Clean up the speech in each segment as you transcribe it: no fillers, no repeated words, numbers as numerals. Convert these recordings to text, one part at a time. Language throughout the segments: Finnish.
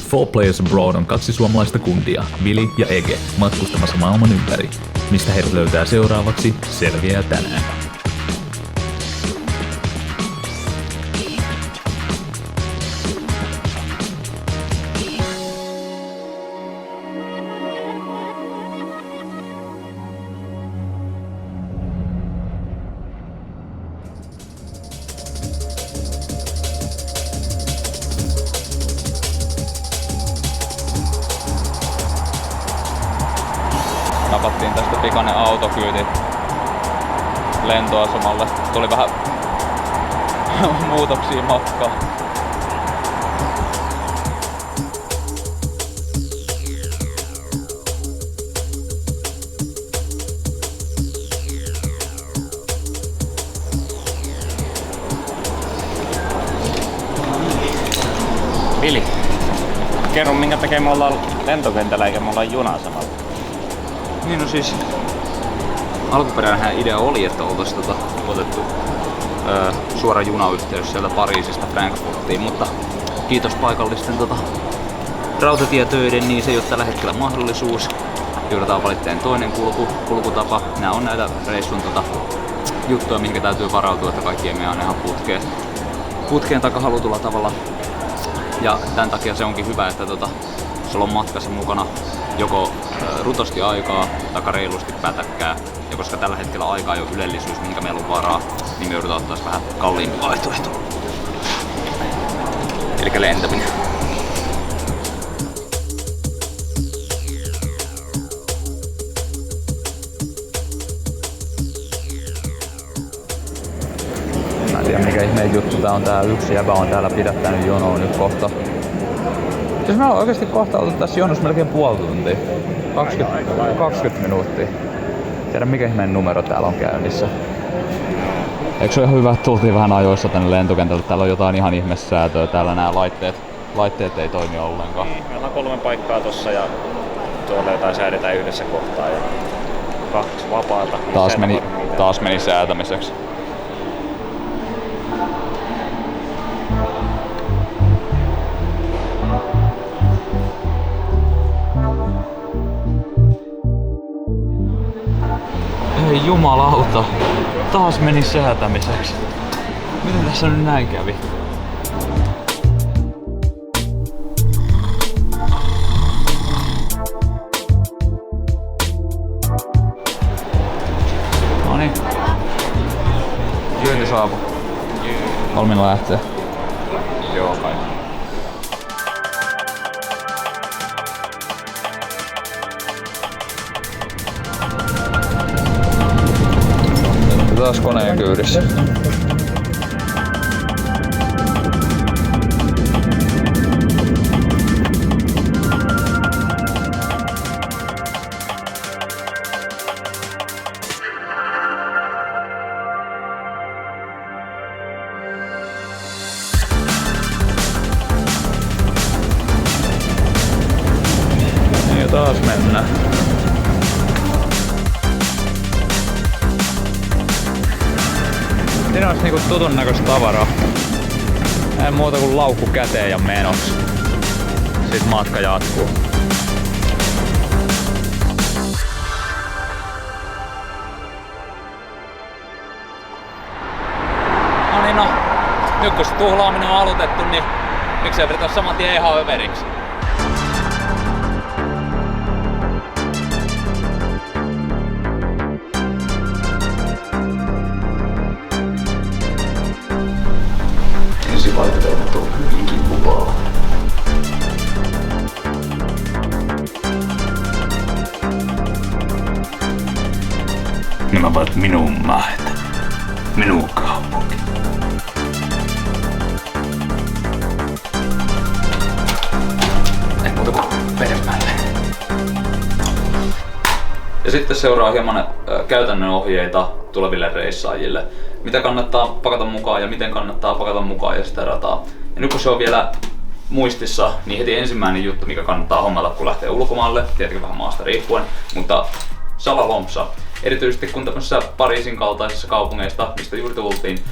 Four Players Abroad on kaksi suomalaista kundia, Vili ja Ege, matkustamassa maailman ympäri. Mistä heidät löytää seuraavaksi, selviää tänään. Napattiin tästä pikainen autokyyti lentoasemalle. Tuli vähän muutoksia matkaan. Vili, kerro minkä takia me ollaan lentokentällä eikä me ollaan juna-asemalla. Niin no siis alkuperäinen idea oli, että oltaisiin otettu suora junayhteys sieltä Pariisista Frankfurtiin, mutta kiitos paikallisten rautatietöiden, niin se ei ole tällä hetkellä mahdollisuus. Joudutaan valitteen toinen kulkutapa. Nämä on näitä reissun juttuja, mihinkä täytyy varautua, että kaikki ei mene aina ihan putkeen takaa halutulla tavalla. Ja tämän takia se onkin hyvä, että sulla on matkassa mukana joko rutosti aikaa tai reilusti pätäkkää. Ja koska tällä hetkellä aika ei ole ylellisyys, minkä meillä on varaa, niin me joudutaan ottaa vähän kalliimpi vaihtoehto. Elikkä lentäminen. Mä en tiedä mikä ihmeen juttu tää on. Tää yksi jäbä on täällä pidättänyt jonoa nyt kohta. Siis me ollaan oikeesti kohta oltu tässä jonossa melkein puoli tuntia. 20 minuuttia. Tiedä mikä ihmeen numero täällä on käynnissä. Eikö se ole ihan hyvä, että tultiin vähän ajoissa tänne lentokentälle? Täällä on jotain ihan ihmessäätöä. Täällä nämä laitteet ei toimi ollenkaan. Niin, meillä on 3 paikkaa tossa ja tuolla jotain säädetään yhdessä kohtaa ja 2 vapaata. Taas meni säätämiseksi. Ei jumalauta, taas meni säätämiseksi. Miten tässä nyt näin kävi? Noniin. Kyyti saapu. Valmiina lähtee. Joo kai. Taas koneen kyydissä. Ja taas mennään. Siinä olisi niinku tutun näköistä tavaraa. Ei muuta kuin laukku käteen ja menossa. Sitten matka jatkuu. No niin no, nyt kun se tuhlaaminen on aloitettu, niin miksei vedetään saman tien ihan överiksi. Ensivaikutelmat on hyvinkin lupaava. Nämä ovat minun maat. Minun kaupunki. Ei muuta kuin peremmälle. Ja sitten seuraa hieman käytännön ohjeita tuleville reissaajille. Mitä kannattaa pakata mukaan ja miten kannattaa pakata mukaan ja sitä rataa. Ja nyt kun se on vielä muistissa, niin heti ensimmäinen juttu, mikä kannattaa hommata kun lähtee ulkomaalle, tietenkin vähän maasta riippuen, mutta salalompsa. Erityisesti kun tämmöisessä Pariisin kaltaisessa kaupungeista, mistä juuri tultiin,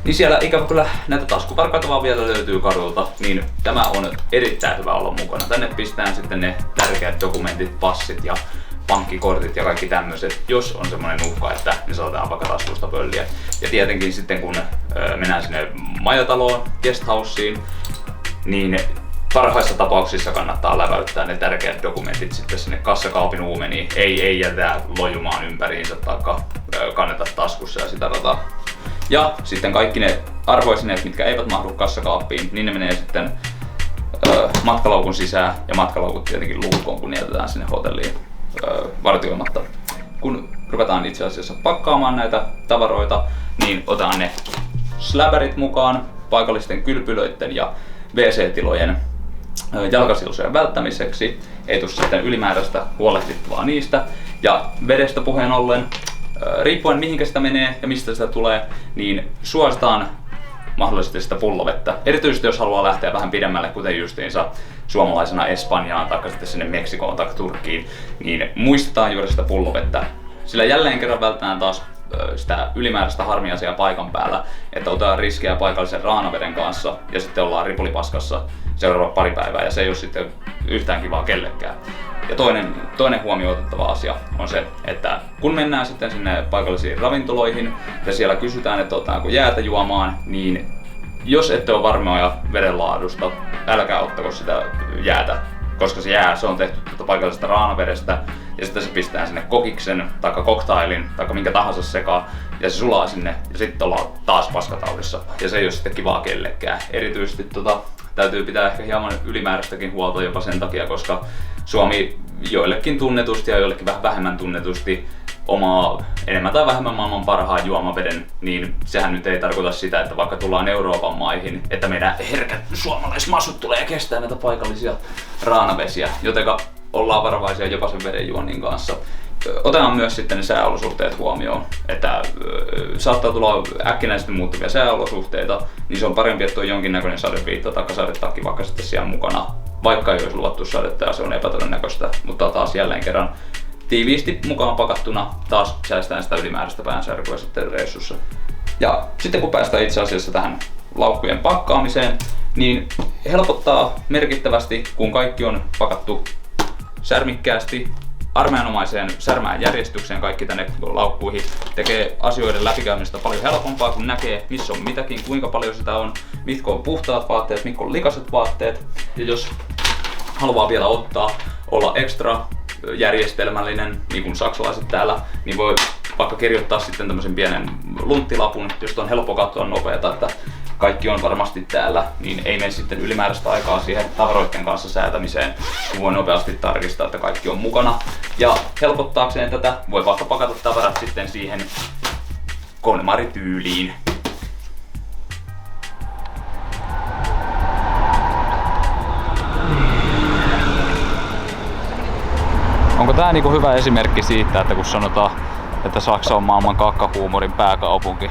Niin siellä ikävä kyllä näitä taskuvarkaita vaan vielä löytyy kadulta, niin tämä on erittäin hyvä olla mukana. Tänne pistetään sitten ne tärkeät dokumentit, passit ja pankkikortit ja kaikki tämmöiset, jos on semmoinen uhka, että ne saatetaan vaikka taskusta pölliä. Ja tietenkin sitten kun mennään sinne majataloon, guesthouseen, niin parhaissa tapauksissa kannattaa läväyttää ne tärkeät dokumentit sitten sinne kassakaapin uumeniin. Ei jätä lojumaan ympäriinsä tai kanneta taskussa ja sitä rataa. Ja sitten kaikki ne arvoisineet, mitkä eivät mahdu kassakaappiin, niin ne menee sitten matkalaukun sisään ja matkalaukut tietenkin luukkoon, kun ne jätetään sinne hotelliin vartioimatta. Kun ruvetaan itse asiassa pakkaamaan näitä tavaroita, niin otetaan ne släbärit mukaan paikallisten kylpylöiden ja WC-tilojen jalkasilsojen välttämiseksi. Ei tule sitten ylimääräistä huolehdittavaa niistä. Ja vedestä puheen ollen, riippuen mihinkä sitä menee ja mistä sitä tulee, niin suositaan mahdollisesti sitä pullovettä. Erityisesti jos haluaa lähteä vähän pidemmälle, kuten justiinsa suomalaisena Espanjaan tai sitten sinne Meksikoon tai Turkkiin, niin muistetaan juoda sitä pullovettä. Sillä jälleen kerran vältetään taas sitä ylimääräistä harmiasia paikan päällä, että otetaan riskejä paikallisen raanaveden kanssa ja sitten ollaan ripulipaskassa seuraavat pari päivää ja se ei ole sitten yhtään kivaa kellekään. Ja toinen huomioon otettava asia on se, että kun mennään sitten sinne paikallisiin ravintoloihin ja siellä kysytään, että otetaanko jäätä juomaan, niin jos ette ole varmoja vedenlaadusta, älkää ottako sitä jäätä, koska se on tehty paikallisesta raanavedestä ja sitten se pistetään sinne kokiksen tai koktailin tai minkä tahansa sekaan ja se sulaa sinne ja sitten ollaan taas paskataudissa ja se ei ole sitten kivaa kellekään. Erityisesti täytyy pitää ehkä hieman ylimääräistäkin huolta jopa sen takia, koska Suomi joillekin tunnetusti ja joillekin vähän vähemmän tunnetusti omaa enemmän tai vähemmän maailman parhaan juomaveden, niin sehän nyt ei tarkoita sitä, että vaikka tullaan Euroopan maihin, että meidän herkät suomalaismasut tulee kestää näitä paikallisia raanavesiä, jotenka ollaan varovaisia jopa sen veden juonnin kanssa. Otetaan myös sitten ne sääolosuhteet huomioon, että saattaa tulla äkkinäisesti muuttuvia sääolosuhteita, niin se on parempi, että on jonkinnäköinen sadeviitta tai sadetakki vaikka sitten siellä mukana, vaikka ei olisi luvattu sadetta ja se on epätodennäköistä, mutta taas jälleen kerran tiiviisti mukaan pakattuna taas säästään sitä ylimääräistä päänsärkyä sitten reissussa. Ja sitten kun päästään itse asiassa tähän laukkujen pakkaamiseen, niin helpottaa merkittävästi, kun kaikki on pakattu särmikkäästi, armeijanomaiseen särmään järjestykseen kaikki tänne laukkuihin, tekee asioiden läpikäymistä paljon helpompaa, kun näkee missä on mitäkin, kuinka paljon sitä on, mitkä on puhtaat vaatteet, mitkä on likaiset vaatteet. Ja jos haluaa vielä olla ekstra järjestelmällinen, niin kuin saksalaiset täällä, niin voi vaikka kirjoittaa sitten tämmöisen pienen lunttilapun, josta on helppo katsoa nopeata, että kaikki on varmasti täällä, niin ei mene sitten ylimääräistä aikaa siihen tavaroiden kanssa säätämiseen, kun voi nopeasti tarkistaa, että kaikki on mukana. Ja helpottaakseen tätä voi vaikka pakata tavarat sitten siihen KonMari-tyyliin. Onko tää niinku hyvä esimerkki siitä, että kun sanotaan, että Saksa on maailman kakkahuumorin pääkaupunki?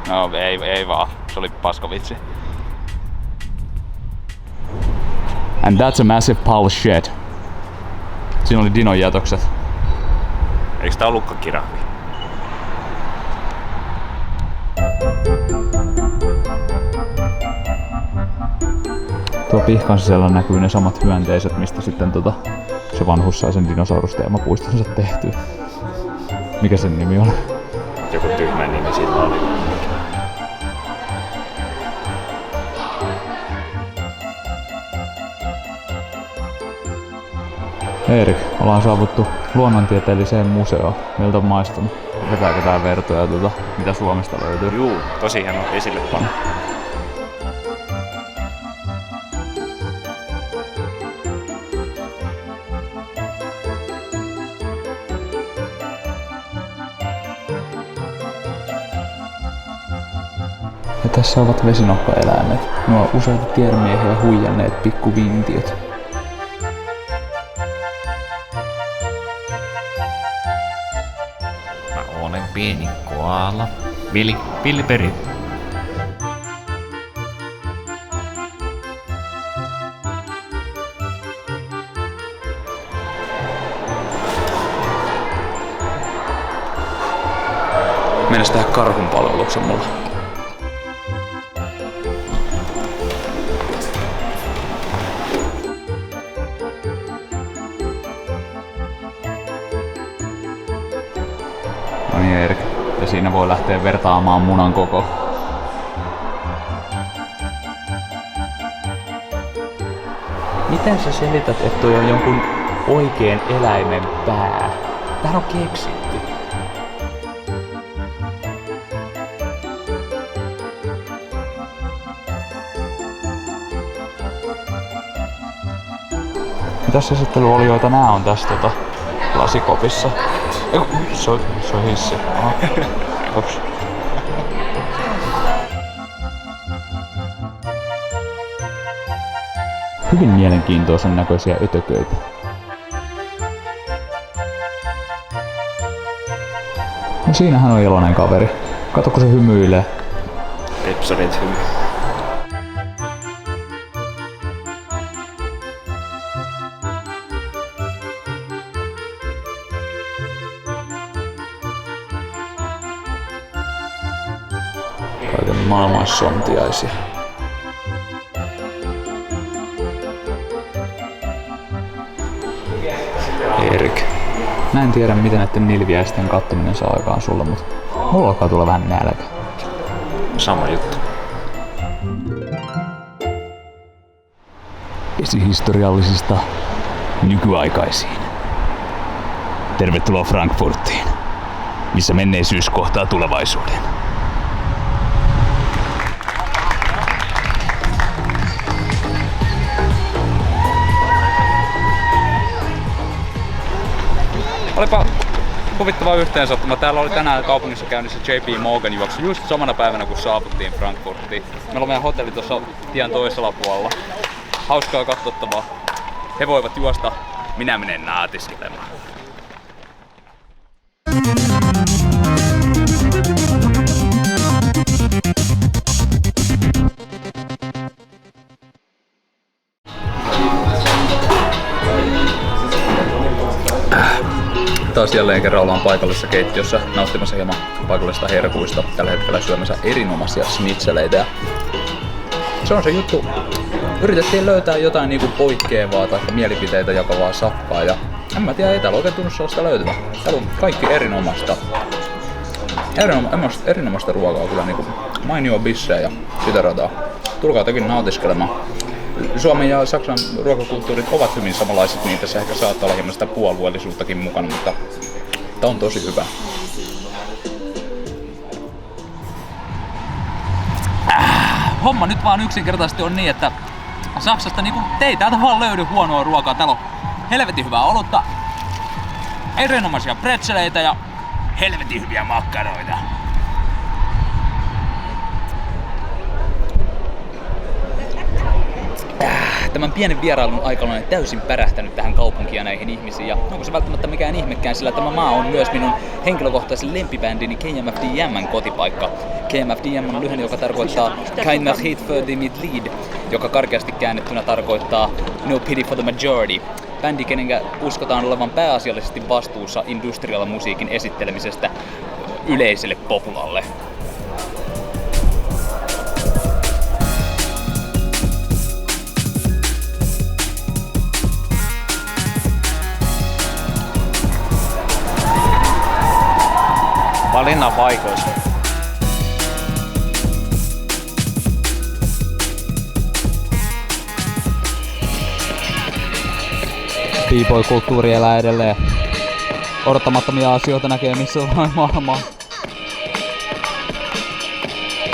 No ei vaan, se oli paskavitsi. And that's a massive pile of shit. Siinä oli Dinon jätökset. Eikö tää ollutkaan kirahvi? Tuo pihkan sisällä näkyy ne samat hyönteiset, mistä sitten se vanhus sai sen dinosaurusteemapuistonsa tehtyä. Mikä sen nimi on? Joku tyhmä nimi sillä oli. Erik, ollaan saavuttu luonnontieteelliseen museoon. Miltä on maistunut? Vetääkö tää vertoja mitä Suomesta löytyy? Juu, tosi hieno esille panna. Ja tässä ovat vesinokkaeläimet. Nuo useita tiedemiehiä huijanneet pikkuvintiöt. Mä olen pieni koala. Villi Peri. Mennäs tähän karhun palveluksen mulla. No niin Erik. Ja siinä voi lähteä vertaamaan munan koko. Miten sä selität, että toi on jonkun oikeen eläimen pää? Tähän on keksitty. Mitäs esittelyolioita nää on tässä lasikopissa? Se on hissi. Aha. Ops. Hyvin mielenkiintoisen näköisiä ötököitä. No siinähän on iloinen kaveri. Kato kun se hymyilee. Pepsodent hymy. Kaiken maailman sontiaisia. Erik. Mä en tiedä miten näiden nilviäisten kattominen saa aikaan sulle, mutta mulla alkaa tulla vähän nälkä. Sama juttu. Esihistoriallisista nykyaikaisiin. Tervetuloa Frankfurtiin, missä menneisyys kohtaa tulevaisuuden. Olipa huvittava yhteensattuma. Täällä oli tänään kaupungissa käynnissä JP Morgan juoksu just samana päivänä kun saavuttiin Frankfurtiin. Meillä on meidän hotelli tuossa tien toisella puolella. Hauskaa katsottavaa. He voivat juosta, minä menen naatiskelemaan. Taas jälleen kerran ollaan paikallisessa keittiössä nauttimassa hieman paikallisista herkuista. Tällä hetkellä syömässä erinomaisia snitseleitä. Se on se juttu. Yritettiin löytää jotain niinku poikkeavaa tai mielipiteitä jakavaa sappaa ja en mä tiedä, ei täällä oikein tunnu sellaista löytyvää. Täällä on kaikki erinomaista ruokaa, kyllä niinku mainio bissejä ja sitä rataa. Tulkaa tekin nautiskelemaan. Suomen ja Saksan ruokakulttuurit ovat hyvin samanlaiset, niin tässä ehkä saattaa olla hieman sitä puolueellisuuttakin mukana, mutta tää on tosi hyvä. Homma nyt vaan yksinkertaisesti on niin, että Saksasta niinku ei täältä vaan löydy huonoa ruokaa. Täällä on helvetin hyvää olutta, erinomaisia pretzeleitä ja helvetin hyviä makkaroita. Tämän pienen vierailun aikana olen täysin pärähtänyt tähän kaupunkiin ja näihin ihmisiin. Ja onko se välttämättä mikään ihmekään, sillä tämä maa on myös minun henkilökohtaisen lempibändini KMFDM:n kotipaikka. KMFDM on lyhenne, joka tarkoittaa Kein Hate for the Mitglied, joka karkeasti käännettynä tarkoittaa No Pity for the Majority. Bändi, kenenkä uskotaan olevan pääasiallisesti vastuussa industrial musiikin esittelemisestä yleiselle populalle. Valinnan vaikeus. B-boy-kulttuuri elää edelleen. Odottamattomia asioita näkee missä on maailmaa.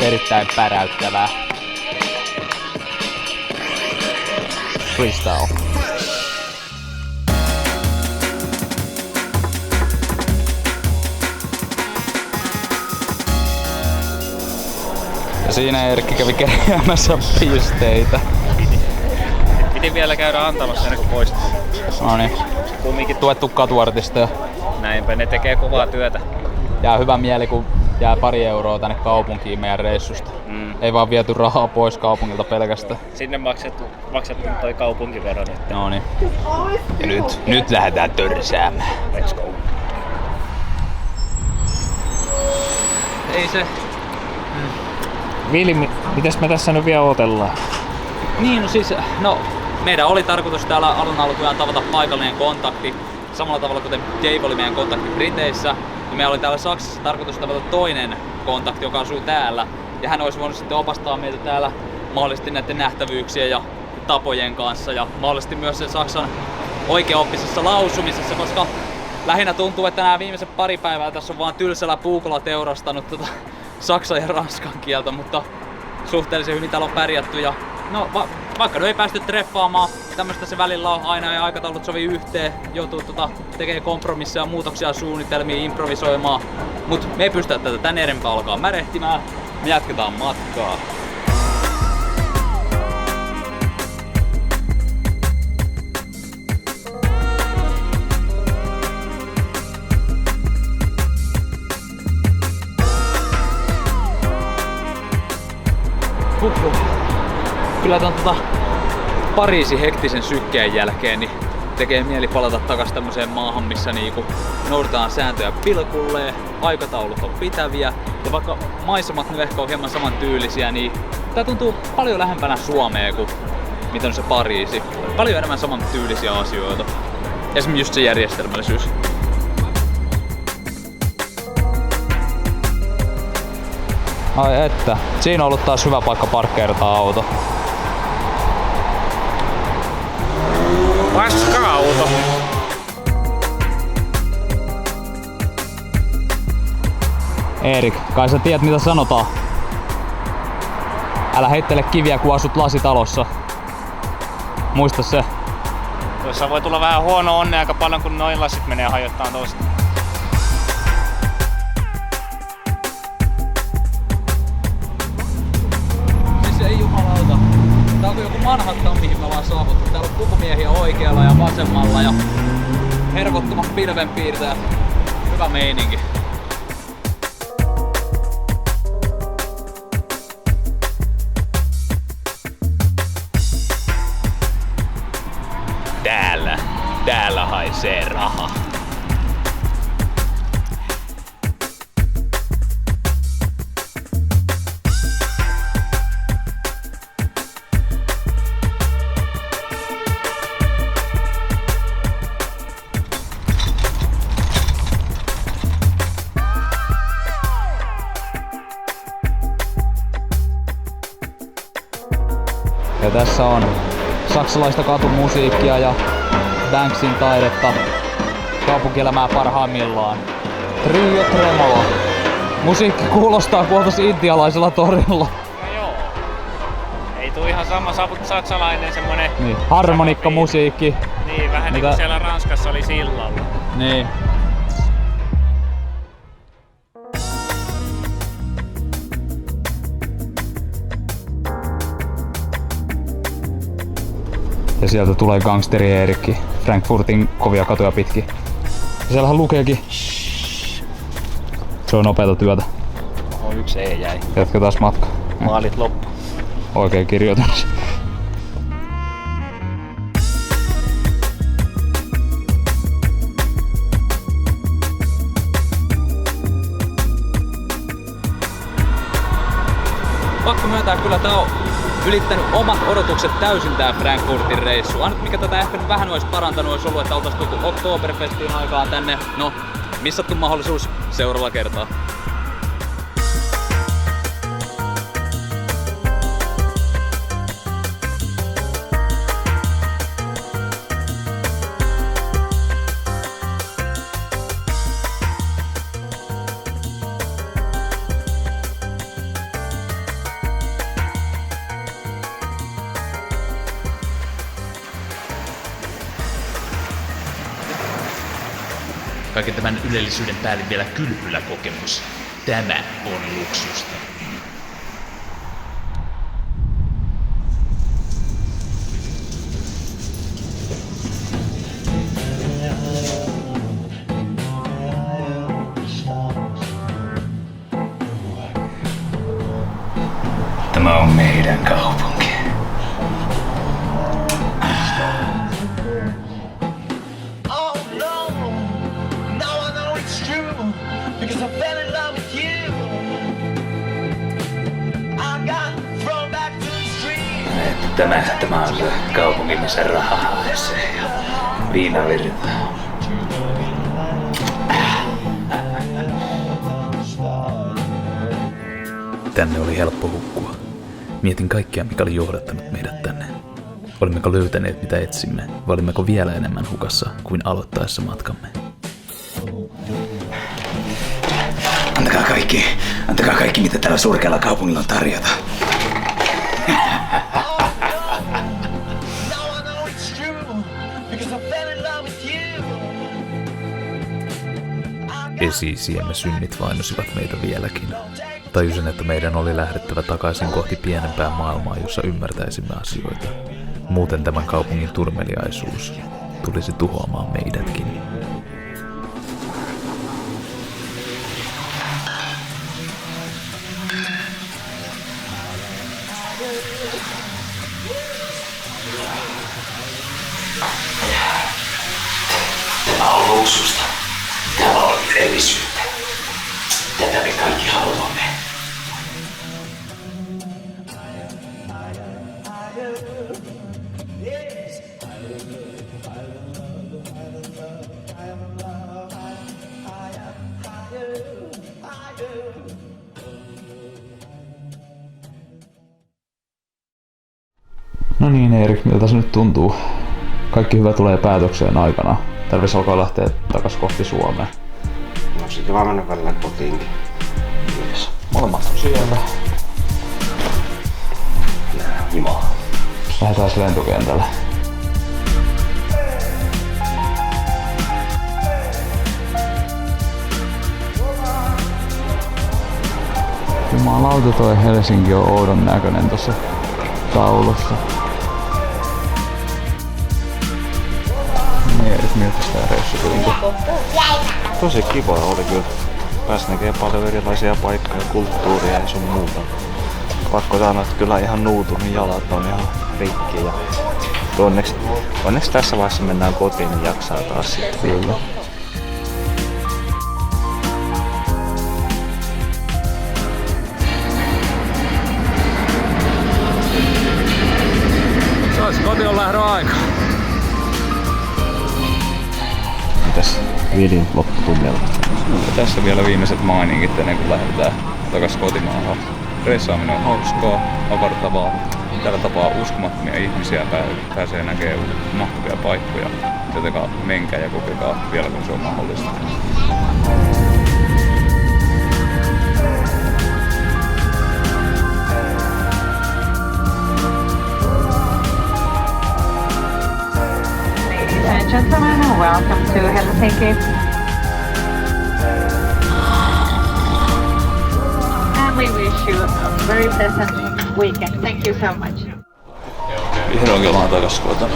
Erittäin päräyttävää. Freestyle. Ja siinä Erkki kävi keräämässä pisteitä. Piti vielä käydä antamassa ennen kuin poistuu. Noniin. Kumminkin Tuettu katuartisteja. näinpä, ne tekee kovaa työtä. Jää hyvä mieli, kun jää pari euroa tänne kaupunkiin meidän reissusta. Ei vaan viety rahaa pois kaupungilta pelkästään. Sinne maksettu toi kaupunkivero nyt. Noniin. Ja nyt lähdetään törsäämään. Let's go. Ei se. Vili, mitäs me tässä nyt vielä odotellaan? Niin, no siis, meidän oli tarkoitus täällä alun alkujaan tavata paikallinen kontakti. Samalla tavalla kuten Dave oli meidän kontakti Briteissä. Ja meillä oli täällä Saksassa tarkoitus tavata toinen kontakti, joka asuu täällä. Ja hän olisi voinut sitten opastaa meitä täällä mahdollisesti näiden nähtävyyksien ja tapojen kanssa. Ja mahdollisesti myös sen Saksan oikeaoppisessa lausumisessa, koska lähinnä tuntuu, että nämä viimeiset pari päivää tässä on vaan tylsällä puukolla teurastanut saksan ja ranskan kieltä, mutta suhteellisen hyvin täällä on pärjätty. Ja no, vaikka nyt ei päästy treffaamaan, tämmöistä se välillä on aina ja aikataulut sovi yhteen, joutuu tekee kompromisseja, muutoksia, suunnitelmia, improvisoimaan. Mut me ei pystytä tätä tän enempää alkaa märehtimään, me jatketaan matkaa. Kyllä tämän Pariisin hektisen sykkeen jälkeen niin tekee mieli palata takas tämmöiseen maahan, missä niinku noudatetaan sääntöjä pilkulleen, aikataulut on pitäviä ja vaikka maisemat nyt ehkä on hieman samantyylisiä, niin tää tuntuu paljon lähempänä Suomea kuin mitä on se Pariisi. Paljon enemmän samantyylisiä asioita. Esimerkiksi just se järjestelmällisyys. Ai että, siinä on ollut taas hyvä paikka parkkeerata auto. Paska-auto. Erik, kai sä tiedät mitä sanotaan. Älä heittele kiviä kun asut lasitalossa. Muista se. Tuossa voi tulla vähän huono onnea aika paljon kun noin lasit menee hajottaan toista. Ei jumalauta. Tää on joku Manhattan, mihin me ollaan saavuttu. Täällä on pukumiehiä oikealla ja vasemmalla ja hervottomat pilvenpiirtäjät. Hyvä meininki. Täällä haisee raha. Ja tässä on saksalaista katumusiikkia ja Banksin taidetta, kaupunkielämää parhaimmillaan. Trio Tremolo. Musiikki kuulostaa kuin oltais intialaisella torilla. No joo. Ei tuu ihan sama saksalainen semmonen... Niin, harmonikkamusiikki. Niin, vähän niinku siellä Ranskassa oli sillalla. Niin. Ja sieltä tulee gangsteri Eerikki Frankfurtin kovia katuja pitkin. Ja siellähän lukeekin. Se on nopeata työtä. Oho, yksi ei jäi. Jatketaan matkaa. Maalit loppu. Oikein kirjoitus. Pakko myöntää, kyllä tää on ylittänyt omat odotukset täysin tää Frankfurtin reissu. Ainut mikä tätä ehkä nyt vähän olisi parantanut olisi ollut, että oltais tultu Oktoberfestiin aikaan tänne. No, missattu mahdollisuus seuraavalla kertaa. Kaiken tämän ylellisyyden päälle vielä kylpyläkokemus. Tämä on luksusta. Tämä on meidän kaupunki. Tämä on se kaupunki, missä raha haisee ja viinavirta. Tänne oli helppo hukkua. Mietin kaikkea, mikä oli johdattanut meidät tänne. Olimmeko löytäneet mitä etsimme, vai olimmeko vielä enemmän hukassa kuin aloittaessa matkamme? Antakaa kaikki, mitä tällä surkealla kaupungilla on tarjota. Esi-isiemme synnit vainosivat meitä vieläkin. Tajusin, että meidän oli lähdettävä takaisin kohti pienempää maailmaa, jossa ymmärtäisimme asioita. Muuten tämän kaupungin turmeliaisuus tulisi tuhoamaan meidätkin. Tämä on luksusta. Tämä on ylellisyyttä. Tätä me kaikki haluamme. No niin Erik, miltä se nyt tuntuu? Kaikki hyvä tulee päätökseen aikana. Tarvis alkaa lähteä takas kohti Suomea. No sit vaan mennä välillä kotiinkin. Yes. Molemmat on siellä. Himaa. Lähdetään lentokentälle. Jumalauta, toi Helsinki on oudon näköinen tossa taulussa. Erik, miltä tää reissu tuntui? Tosi kiva oli kyllä. Pääsi näkemään paljon erilaisia paikkoja, kulttuuria ja sun muuta. Pakko sanoa, että kyllä ihan nuutunut jalat on ihan rikki. Ja onneksi tässä vaiheessa mennään kotiin, niin jaksaa taas. Kyllä. Se olisi kotiin lähdön aika. Mitäs Vilin lopputunnelma? Tässä vielä viimeiset mainingit ennen kuin lähdetään takas kotimaahan. Reissaaminen on hauskaa, avartavaa. Tällä tapaa uskomattomia ihmisiä pääsee näkemään mahtavia paikkoja. Jotenka menkää ja kokekaa vielä kun se on mahdollista. Ladies and gentlemen, welcome to Helsinki. And we wish you a very pleasant weekend. Thank you so much. Vihdoinkin ollaan takas kotona.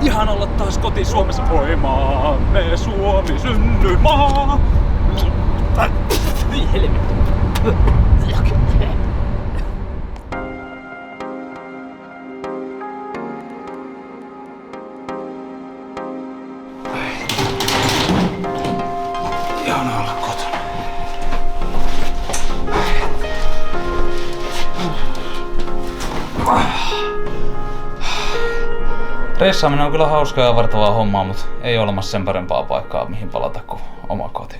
Ihan olla taas koti Suomessa. Voi maamme Suomi synnymaa. Helvetti. Ihana olla kotona. Reissaaminen on kyllä hauskaa ja avartavaa hommaa, mutta ei ole olemassa sen parempaa paikkaa mihin palata kuin oma koti.